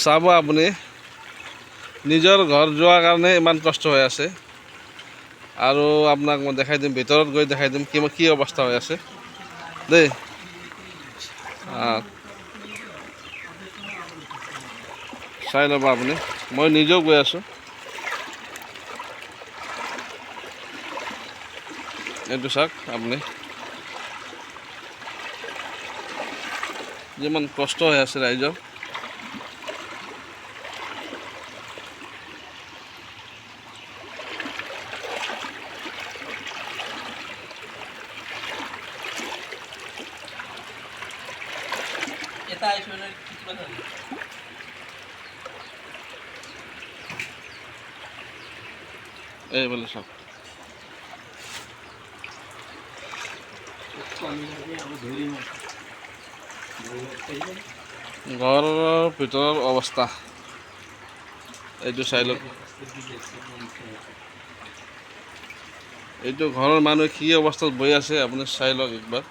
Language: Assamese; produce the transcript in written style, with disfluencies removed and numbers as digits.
চাব আপুনি নিজৰ ঘৰ যোৱাৰ কাৰণে ইমান কষ্ট হৈ আছে আৰু আপোনাক মই দেখাই দিম, ভিতৰত গৈ দেখাই দিম কি অৱস্থা হৈ আছে দেই। চাই ল'ব আপুনি, মই নিজেও গৈ আছোঁ। এইটো চাওক আপুনি, যিমান কষ্ট হৈ আছে ৰাইজৰ। এই বলে চাওক, ঘৰৰ ভিতৰৰ অৱস্থা এইটো চাই লওক। এইটো ঘৰৰ মানুহে কি অৱস্থাত বহি আছে আপুনি চাই লওক একবাৰ।